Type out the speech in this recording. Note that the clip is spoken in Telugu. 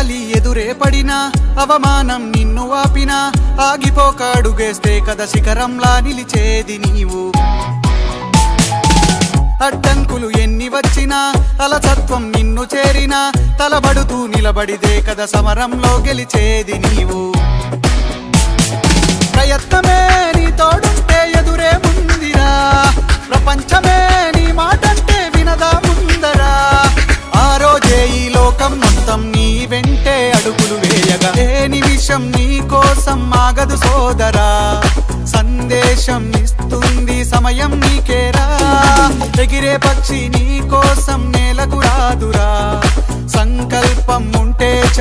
ఎదురాలి ఎదురే పడినా అవమానం నిన్ను ఆపినా ఆగిపోక అడుగేస్తే కదా శిఖరంలా నిలిచేది నీవు. అడ్డంకులు ఎన్ని వచ్చినా అలసత్వం నిన్ను చేరినా తలబడుతూ నిలబడిదే కదా సమరంలో గెలిచేది నీవు. ప్రయత్నమే నీ తోడుంటే ఎదురే ముందిరా, ప్రపంచమే నీ మాటంటే వినదా ముందరా. ఆ రోజే ఈ లోకం మొత్తం నీ వెంటే అడుగులు వేయగా ఏ నిమిషం నీ కోసం ఆగదు సోదరా. సందేశం ఇస్తుంది సమయం నీకేరా, ఎగిరే పక్షి నీ కోసం నేలకు రాదురా. సంకల్పం ఉంటే